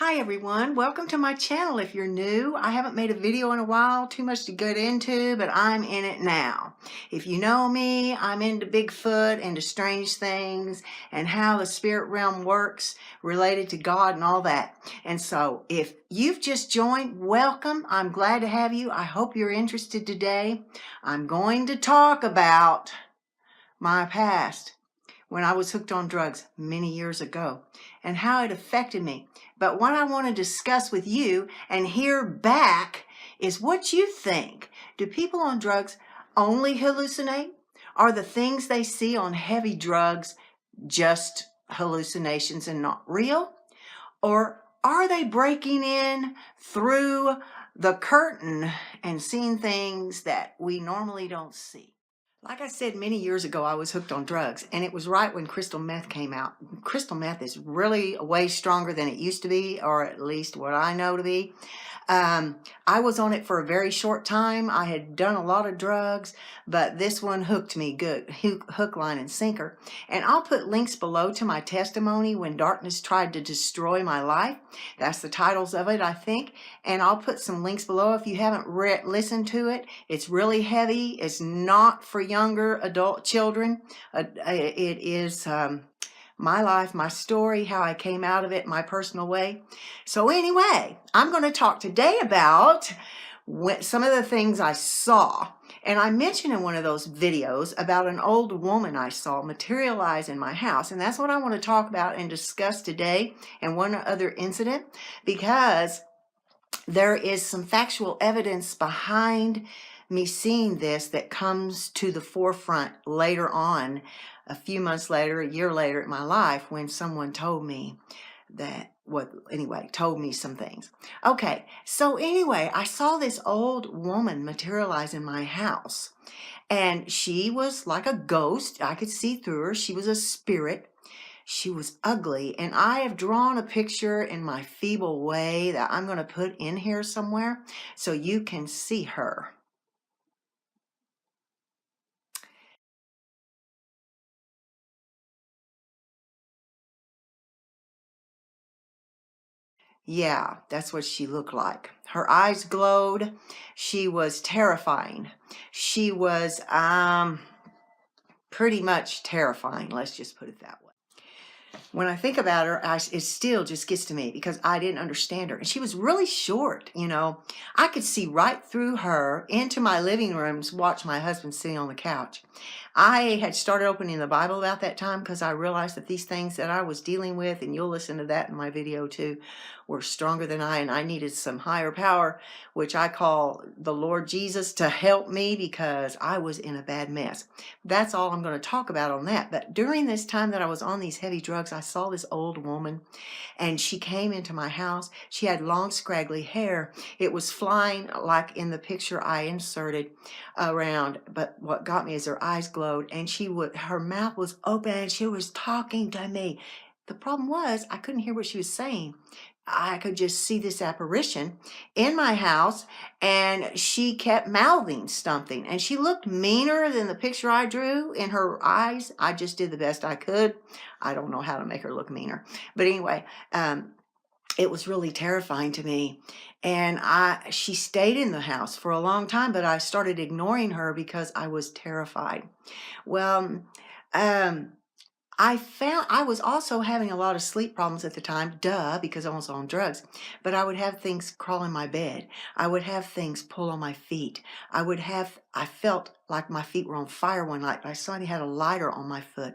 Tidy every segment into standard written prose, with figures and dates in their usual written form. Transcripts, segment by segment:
Hi everyone, welcome to my channel. If you're new, I haven't made a video in a while, too much to get into, but I'm in it now. If you know me, I'm into Bigfoot, into strange things, and how the spirit realm works related to God and all that. And so if you've just joined, welcome. I'm glad to have you. I hope you're interested today. I'm going to talk about my past when I was hooked on drugs many years ago and how it affected me. But what I want to discuss with you and hear back is what you think. Do people on drugs only hallucinate? Are the things they see on heavy drugs just hallucinations and not real? Or are they breaking in through the curtain and seeing things that we normally don't see? Like I said, many years ago, I was hooked on drugs, and it was right when crystal meth came out. Crystal meth is really way stronger than it used to be, or at least what I know to be. I was on it for a very short time. I had done a lot of drugs, but this one hooked me good, hook, line, and sinker. And I'll put links below to my testimony, When Darkness Tried to Destroy My Life. That's the titles of it, I think. And I'll put some links below if you haven't listened to it. It's really heavy. It's not for younger adult children. It is my life, my story, how I came out of it, my personal way. So anyway, I'm going to talk today about some of the things I saw. And I mentioned in one of those videos about an old woman I saw materialize in my house. And that's what I want to talk about and discuss today, and one other incident, because there is some factual evidence behind me seeing this that comes to the forefront later on, a few months later, a year later in my life, when someone told me told me some things. Okay, so anyway, I saw this old woman materialize in my house, and she was like a ghost. I could see through her. She was a spirit. She was ugly, and I have drawn a picture in my feeble way that I'm going to put in here somewhere so you can see her. Yeah, that's what she looked like. Her eyes glowed. She was terrifying. She was pretty much terrifying. Let's just put it that way. When I think about her, it still just gets to me because I didn't understand her. And she was really short, you know. I could see right through her into my living room to watch my husband sitting on the couch. I had started opening the Bible about that time because I realized that these things that I was dealing with, and you'll listen to that in my video too, were stronger than I, and I needed some higher power, which I call the Lord Jesus, to help me because I was in a bad mess. That's all I'm going to talk about on that. But during this time that I was on these heavy drugs, I saw this old woman, and she came into my house. She had long, scraggly hair. It was flying like in the picture I inserted around, but what got me is her eyes glowed, and her mouth was open, and she was talking to me. The problem was I couldn't hear what she was saying. I could just see this apparition in my house, and she kept mouthing something, and she looked meaner than the picture I drew in her eyes. I just did the best I could. I don't know how to make her look meaner, but anyway, it was really terrifying to me. And she stayed in the house for a long time, but I started ignoring her because I was terrified. Well, I was also having a lot of sleep problems at the time, because I was on drugs. But I would have things crawl in my bed. I would have things pull on my feet. I felt like my feet were on fire one night, but somebody had a lighter on my foot.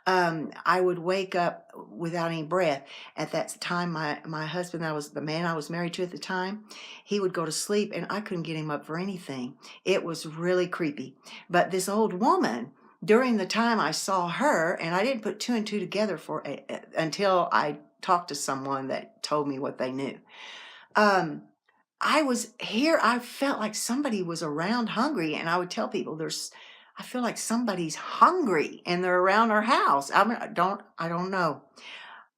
I would wake up without any breath. At that time, my husband, the man I was married to at the time, he would go to sleep, and I couldn't get him up for anything. It was really creepy. But this old woman, during the time I saw her, and I didn't put two and two together until I talked to someone that told me what they knew. I felt like somebody was around hungry, and I would tell people I feel like somebody's hungry and they're around our house. I don't know.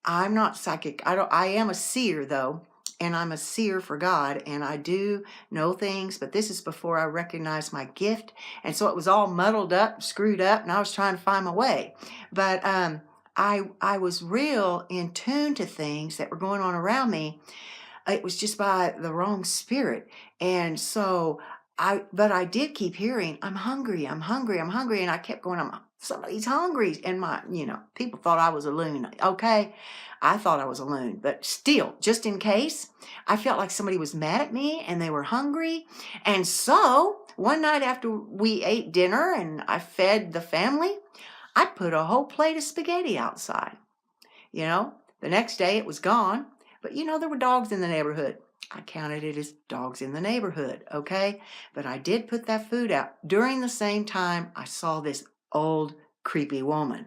I'm not psychic. I am a seer though. And I'm a seer for God, and I do know things, but this is before I recognized my gift. And so it was all muddled up, screwed up, and I was trying to find my way. But I was real in tune to things that were going on around me. It was just by the wrong spirit. And so but I did keep hearing, I'm hungry, I'm hungry, I'm hungry. And I kept going, somebody's hungry. And people thought I was a loon. Okay. I thought I was a loon, but still, just in case, I felt like somebody was mad at me and they were hungry. And so one night after we ate dinner and I fed the family, I put a whole plate of spaghetti outside. The next day it was gone, but there were dogs in the neighborhood. I counted it as dogs in the neighborhood, okay? But I did put that food out. During the same time, I saw this old, creepy woman.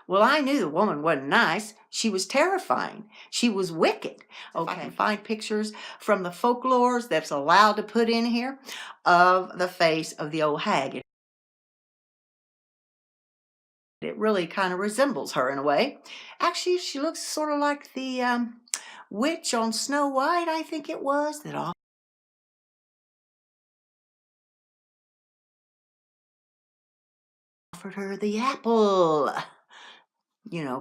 Well, I knew the woman wasn't nice. She was terrifying. She was wicked. Okay, if I can find pictures from the folklores that's allowed to put in here of the face of the old hag. It really kind of resembles her in a way. Actually, she looks sort of like the witch on Snow White, I think it was, that offered her the apple.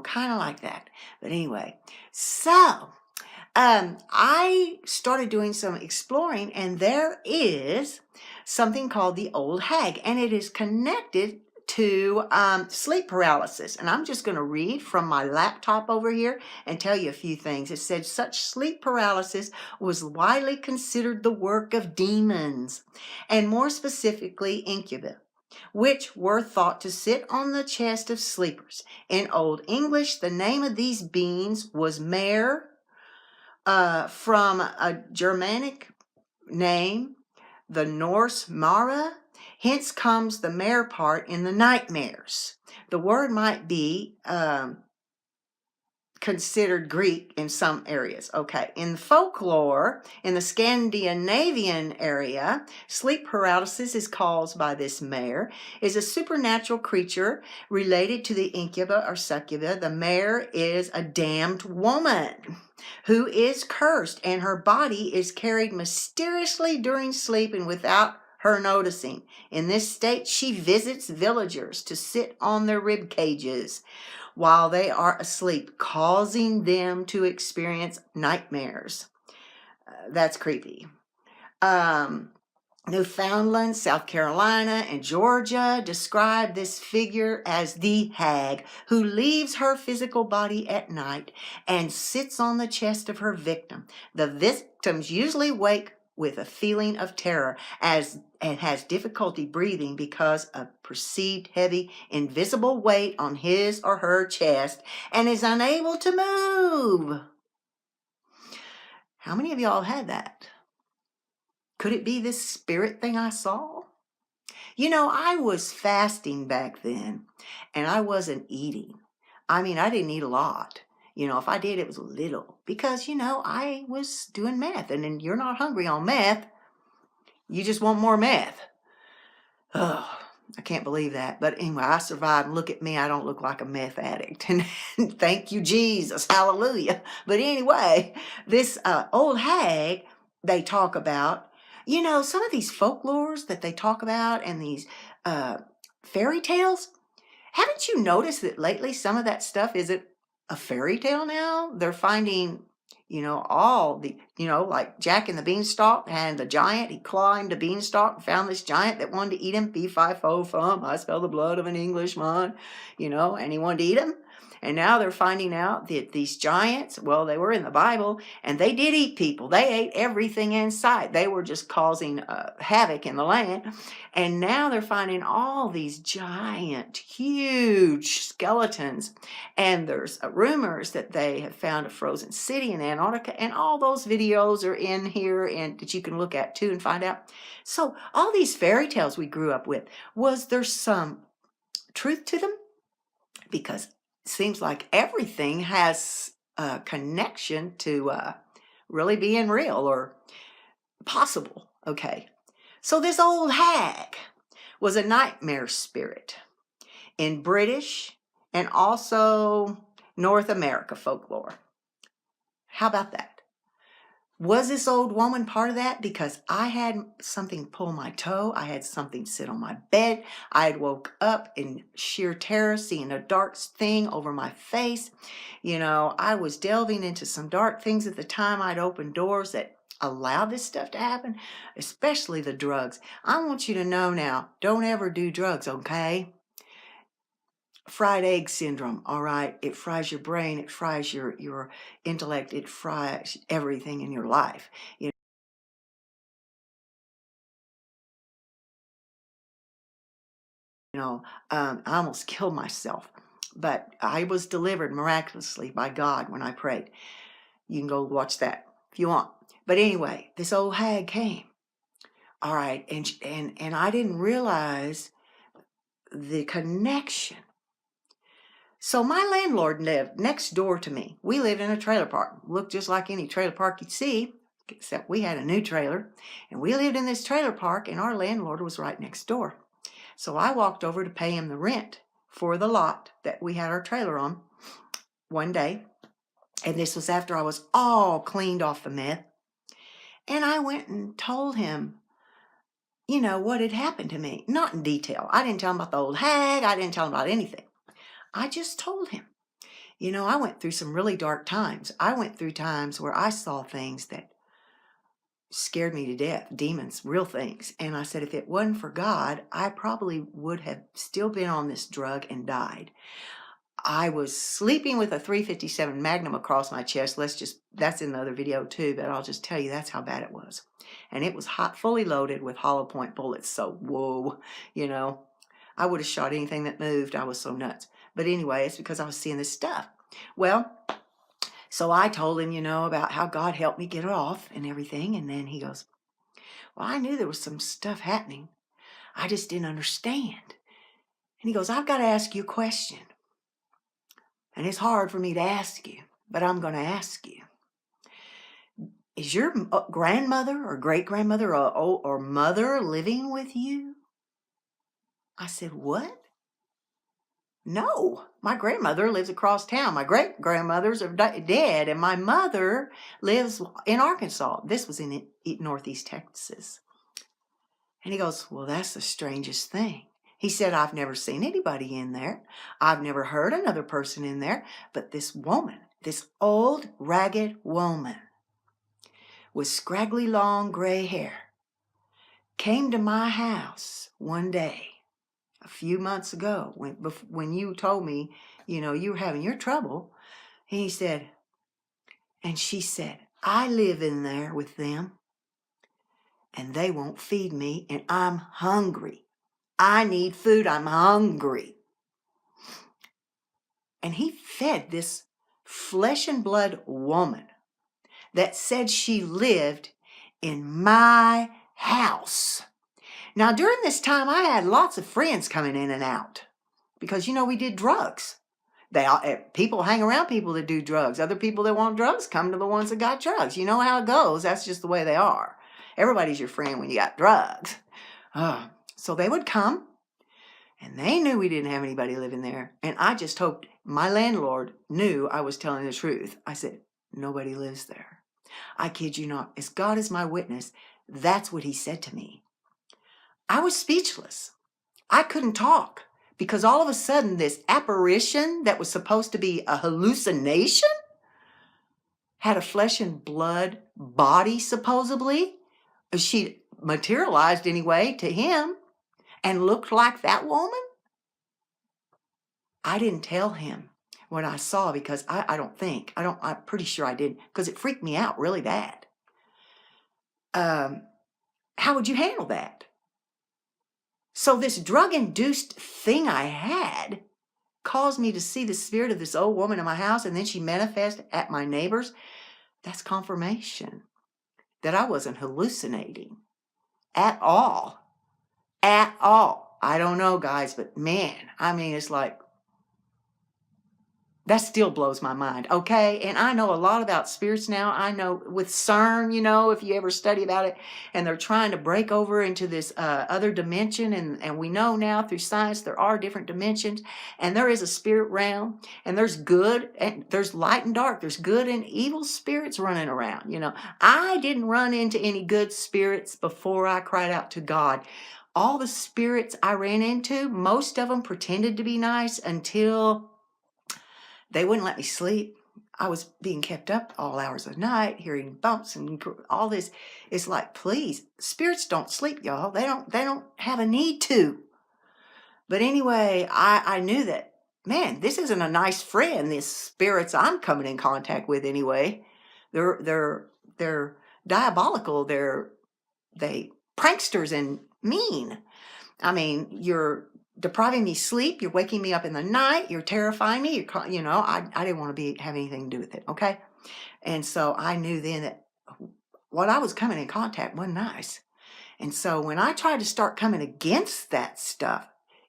Kind of like that. But anyway, so I started doing some exploring, and there is something called the Old Hag, and it is connected to sleep paralysis. And I'm just going to read from my laptop over here and tell you a few things. It said such sleep paralysis was widely considered the work of demons, and more specifically incubi, which were thought to sit on the chest of sleepers. In Old English, the name of these beings was mare, from a Germanic name, the Norse Mara. Hence comes the mare part in the nightmares. The word might be considered Greek in some areas. Okay, in folklore, in the Scandinavian area, sleep paralysis is caused by this mare, is a supernatural creature related to the incuba or succuba. The mare is a damned woman who is cursed, and her body is carried mysteriously during sleep and without her noticing. In this state, she visits villagers to sit on their rib cages while they are asleep, causing them to experience nightmares. That's creepy. Newfoundland, South Carolina, and Georgia describe this figure as the hag who leaves her physical body at night and sits on the chest of her victim. The victims usually wake with a feeling of terror and has difficulty breathing because of perceived heavy, invisible weight on his or her chest and is unable to move. How many of y'all had that? Could it be this spirit thing I saw? I was fasting back then, and I wasn't eating. I didn't eat a lot. If I did, it was a little. Because, I was doing meth. And then you're not hungry on meth. You just want more meth. Oh, I can't believe that. But anyway, I survived. Look at me. I don't look like a meth addict. And thank you, Jesus. Hallelujah. But anyway, this old hag they talk about, some of these folklores that they talk about and these fairy tales, haven't you noticed that lately some of that stuff isn't a fairy tale now? They're finding, all the, like Jack and the Beanstalk and the giant. He climbed a beanstalk and found this giant that wanted to eat him. Fee-fi-fo fum, I smell the blood of an Englishman, and he wanted to eat him. And now they're finding out that these giants, well, they were in the Bible, and they did eat people. They ate everything in sight. They were just causing havoc in the land. And now they're finding all these giant, huge skeletons. And there's rumors that they have found a frozen city in Antarctica. And all those videos are in here and that you can look at too and find out. So all these fairy tales we grew up with, was there some truth to them? Because seems like everything has a connection to really being real or possible. Okay, so this old hag was a nightmare spirit in British and also North America folklore. How about that? Was this old woman part of that? Because I had something pull my toe. I had something sit on my bed. I had woke up in sheer terror, seeing a dark thing over my face. You know, I was delving into some dark things at the time. I'd opened doors that allowed this stuff to happen, especially the drugs. I want you to know now, don't ever do drugs, okay? Fried egg syndrome, all right? It fries your brain, it fries your intellect, it fries everything in your life. I almost killed myself, but I was delivered miraculously by God when I prayed. You can go watch that if you want. But anyway, this old hag came. All right, and I didn't realize the connection. So my landlord lived next door to me. We lived in a trailer park. Looked just like any trailer park you'd see, except we had a new trailer. And we lived in this trailer park, and our landlord was right next door. So I walked over to pay him the rent for the lot that we had our trailer on one day. And this was after I was all cleaned off the meth. And I went and told him, what had happened to me. Not in detail. I didn't tell him about the old hag. I didn't tell him about anything. I just told him. I went through some really dark times. I went through times where I saw things that scared me to death, demons, real things. And I said, if it wasn't for God, I probably would have still been on this drug and died. I was sleeping with a 357 Magnum across my chest. That's in the other video too, but I'll just tell you that's how bad it was. And it was hot, fully loaded with hollow point bullets. So, whoa, I would have shot anything that moved. I was so nuts. But anyway, it's because I was seeing this stuff. Well, so I told him, about how God helped me get it off and everything. And then he goes, well, I knew there was some stuff happening. I just didn't understand. And he goes, I've got to ask you a question. And it's hard for me to ask you, but I'm going to ask you. Is your grandmother or great-grandmother or mother living with you? I said, what? No, my grandmother lives across town. My great-grandmothers are dead, and my mother lives in Arkansas. This was in northeast Texas. And he goes, well, that's the strangest thing. He said, I've never seen anybody in there. I've never heard another person in there. But this woman, this old, ragged woman with scraggly, long gray hair came to my house one day a few months ago when you told me, you were having your trouble. And she said, I live in there with them and they won't feed me and I'm hungry. I need food. I'm hungry. And he fed this flesh and blood woman that said she lived in my house. Now, during this time, I had lots of friends coming in and out because, we did drugs. People hang around people that do drugs. Other people that want drugs come to the ones that got drugs. You know how it goes. That's just the way they are. Everybody's your friend when you got drugs. So they would come, and they knew we didn't have anybody living there. And I just hoped my landlord knew I was telling the truth. I said, nobody lives there. I kid you not. As God is my witness, that's what he said to me. I was speechless. I couldn't talk because all of a sudden this apparition that was supposed to be a hallucination had a flesh and blood body, supposedly. She materialized anyway to him and looked like that woman. I didn't tell him what I saw because I'm pretty sure I didn't because it freaked me out really bad. How would you handle that? So this drug-induced thing I had caused me to see the spirit of this old woman in my house, and then she manifested at my neighbors. That's confirmation that I wasn't hallucinating at all. At all. I don't know, guys, but man, it's like, That still blows my mind, okay? And I know a lot about spirits now. I know with CERN, if you ever study about it, and they're trying to break over into this other dimension, and we know now through science there are different dimensions, and there is a spirit realm, and there's good, and there's light and dark. There's good and evil spirits running around, I didn't run into any good spirits before I cried out to God. All the spirits I ran into, most of them pretended to be nice until they wouldn't let me sleep. I was being kept up all hours of the night, hearing bumps and all this. It's like, please, spirits don't sleep, y'all. They don't have a need to. But anyway, I knew that, man, this isn't a nice friend, these spirits I'm coming in contact with anyway. They're diabolical. They pranksters and mean. I mean, you're depriving me sleep. You're waking me up in the night. You're terrifying me. I didn't want to have anything to do with it. Okay. And so I knew then that what I was coming in contact wasn't nice. And so when I tried to start coming against that stuff,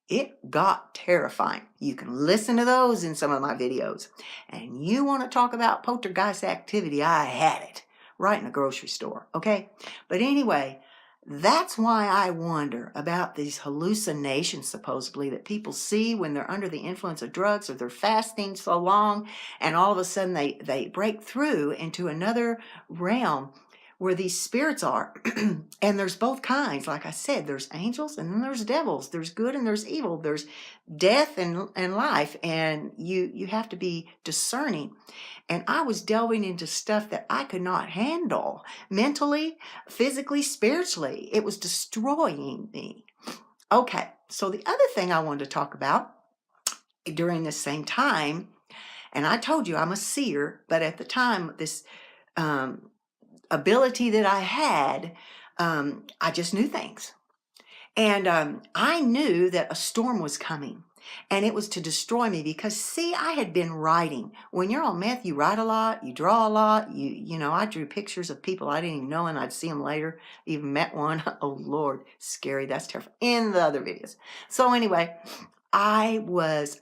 it got terrifying. You can listen to those in some of my videos. And you want to talk about poltergeist activity, I had it right in the grocery store. Okay. But anyway, that's why I wonder about these hallucinations, supposedly, that people see when they're under the influence of drugs or they're fasting so long, and all of a sudden they break through into another realm where these spirits are. And there's both kinds. Like I said, there's angels and then there's devils. There's good and there's evil. There's death and life. And you have to be discerning. And I was delving into stuff that I could not handle mentally, physically, spiritually. It was destroying me. Okay, so the other thing I wanted to talk about during this same time, and I told you I'm a seer, but at the time, this ability that I had, I just knew things. And I knew that a storm was coming. And it was to destroy me because, see, I had been writing. When you're on meth, you write a lot, you draw a lot. I drew pictures of people I didn't even know, and I'd see them later. Even met one. Oh, Lord, scary. That's terrifying. In the other videos. So anyway, I was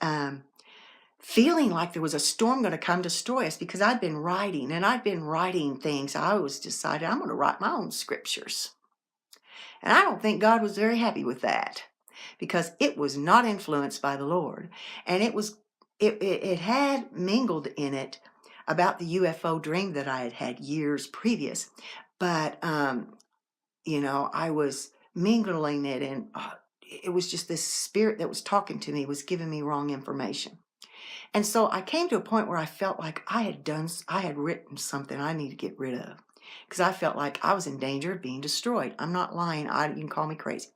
feeling like there was a storm going to come destroy us because I'd been writing, and I'd been writing things. I was decided I'm going to write my own scriptures. And I don't think God was very happy with that, because it was not influenced by the Lord. And it had mingled in it about the UFO dream that I had had years previous. But, I was mingling it, and it was just this spirit that was talking to me, was giving me wrong information. And so I came to a point where I felt like I had written something I need to get rid of, because I felt like I was in danger of being destroyed. I'm not lying. You can call me crazy.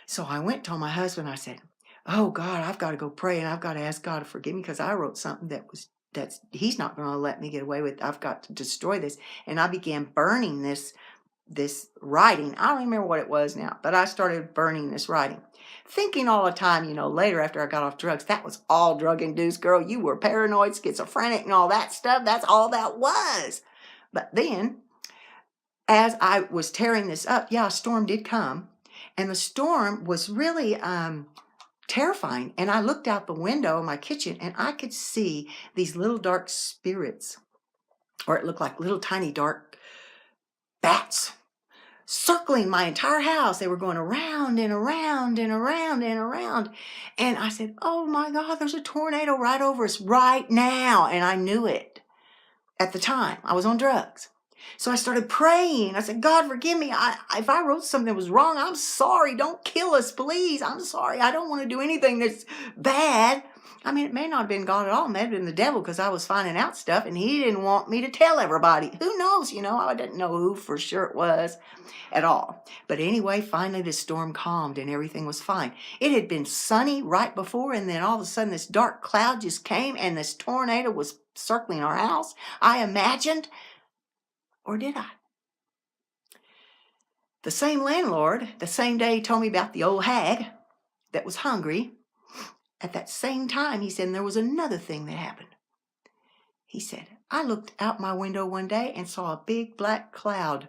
So I went, told my husband, I said, oh God, I've got to go pray, and I've got to ask God to forgive me, because I wrote something that's he's not going to let me get away with. I've got to destroy this. And I began burning this writing. I don't remember what it was now, but I started burning this writing, thinking all the time, later after I got off drugs, that was all drug induced, girl. You were paranoid, schizophrenic, and all that stuff. That's all that was. But then, as I was tearing this up, a storm did come. And the storm was really terrifying. And I looked out the window in my kitchen, and I could see these little dark spirits, or it looked like little tiny dark bats, circling my entire house. They were going around and around and around and around. And I said, oh my God, there's a tornado right over us right now. And I knew it at the time. I was on drugs. So I started praying. I said, God, forgive me. If I wrote something that was wrong, I'm sorry. Don't kill us, please. I'm sorry. I don't want to do anything that's bad. I mean, it may not have been God at all. It may have been the devil, because I was finding out stuff and he didn't want me to tell everybody. Who knows? I didn't know who for sure it was at all. But anyway, finally the storm calmed and everything was fine. It had been sunny right before, and then all of a sudden this dark cloud just came and this tornado was circling our house. I imagined. Or did I? The same landlord, the same day he told me about the old hag that was hungry, at that same time he said, and there was another thing that happened. He said, I looked out my window one day and saw a big black cloud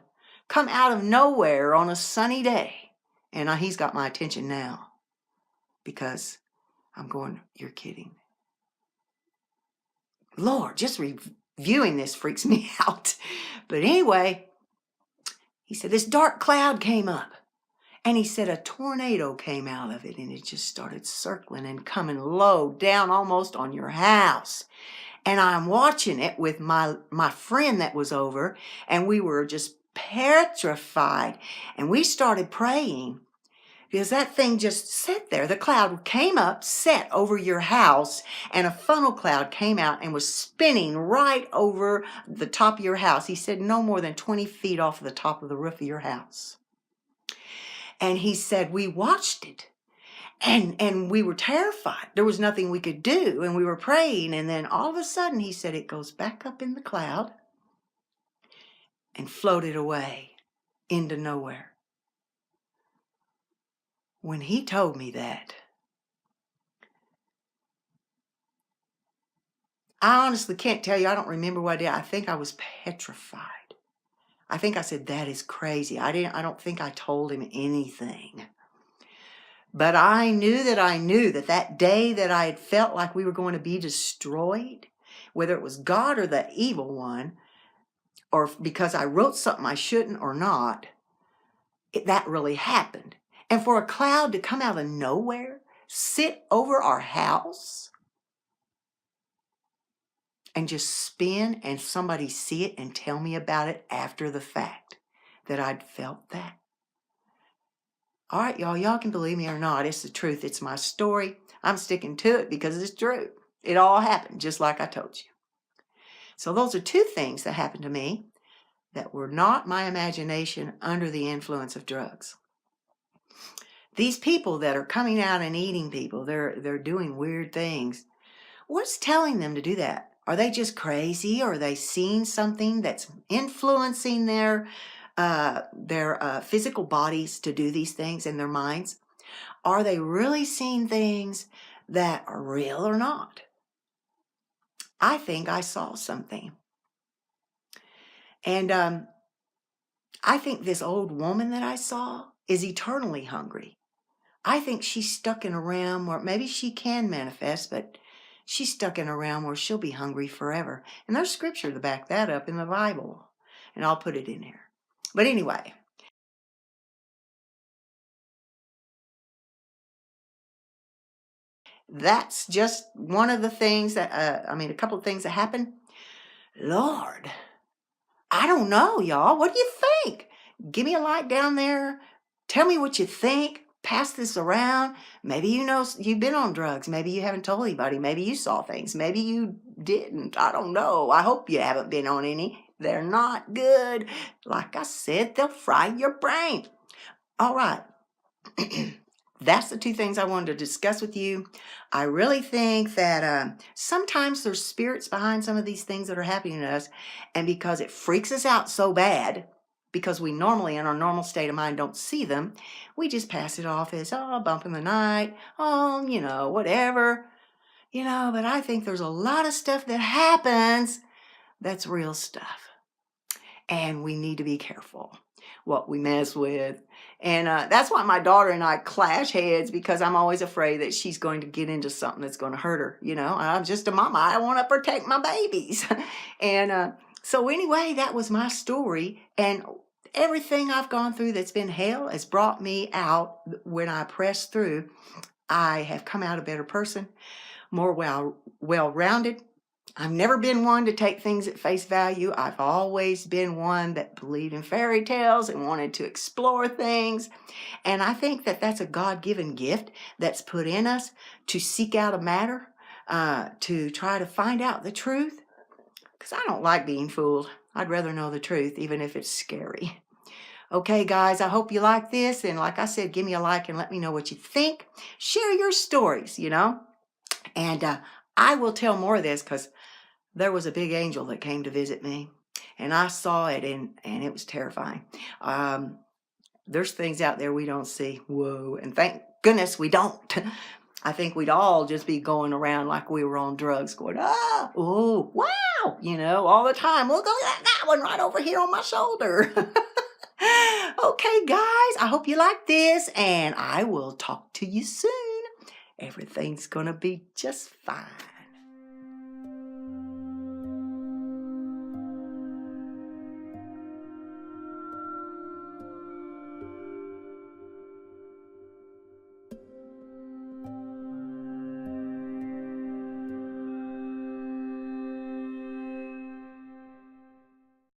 come out of nowhere on a sunny day. And he's got my attention now, because I'm going, you're kidding. Lord, just reviewing this freaks me out. But anyway, he said, this dark cloud came up. And he said a tornado came out of it, and it just started circling and coming low down almost on your house. And I'm watching it with my friend that was over, and we were just petrified. And we started praying because that thing just sat there. The cloud came up, set over your house, and a funnel cloud came out and was spinning right over the top of your house. He said no more than 20 feet off the top of the roof of your house. And he said, we watched it. And we were terrified. There was nothing we could do. And we were praying. And then all of a sudden, he said, it goes back up in the cloud and floated away into nowhere. When he told me that, I honestly can't tell you. I don't remember what I did. I think I was petrified. I think I said, that is crazy. I don't think I told him anything. But I knew that that day that I had felt like we were going to be destroyed, whether it was God or the evil one, or because I wrote something I shouldn't or not, that really happened. And for a cloud to come out of nowhere, sit over our house, and just spin, and somebody see it and tell me about it after the fact, that I'd felt that. All right, y'all can believe me or not. It's the truth. It's my story. I'm sticking to it because it's true. It all happened just like I told you. So those are two things that happened to me that were not my imagination under the influence of drugs. These people that are coming out and eating people, they're doing weird things. What's telling them to do that? Are they just crazy? Or are they seeing something that's influencing their physical bodies to do these things in their minds? Are they really seeing things that are real or not? I think I saw something. And I think this old woman that I saw is eternally hungry. I think she's stuck in a realm where maybe she can manifest, but she's stuck in a realm where she'll be hungry forever. And there's scripture to back that up in the Bible. And I'll put it in here. But anyway, that's just one of the things that, a couple of things that happened. Lord, I don't know, y'all. What do you think? Give me a like down there. Tell me what you think. Pass this around. Maybe you know you've been on drugs. Maybe you haven't told anybody. Maybe you saw things. Maybe you didn't. I don't know. I hope you haven't been on any. They're not good. Like I said, they'll fry your brain. All right. That's the two things I wanted to discuss with you. I really think that sometimes there's spirits behind some of these things that are happening to us. And because it freaks us out so bad, because we normally in our normal state of mind don't see them, we just pass it off as, oh, a bump in the night, oh, whatever. But I think there's a lot of stuff that happens that's real stuff. And we need to be careful what we mess with. And that's why my daughter and I clash heads, because I'm always afraid that she's going to get into something that's going to hurt her. I'm just a mama. I want to protect my babies. And so anyway, that was my story. And everything I've gone through that's been hell has brought me out. When I press through, I have come out a better person, more well-rounded. I've never been one to take things at face value. I've always been one that believed in fairy tales and wanted to explore things. And I think that that's a God-given gift that's put in us to seek out a matter, to try to find out the truth. Because I don't like being fooled. I'd rather know the truth, even if it's scary. Okay, guys, I hope you like this. And like I said, give me a like and let me know what you think. Share your stories, And I will tell more of this because there was a big angel that came to visit me. And I saw it, and it was terrifying. There's things out there we don't see. Whoa. And thank goodness we don't. I think we'd all just be going around like we were on drugs going, oh, wow, all the time. Look at that one right over here on my shoulder. Okay, guys, I hope you like this, and I will talk to you soon. Everything's going to be just fine.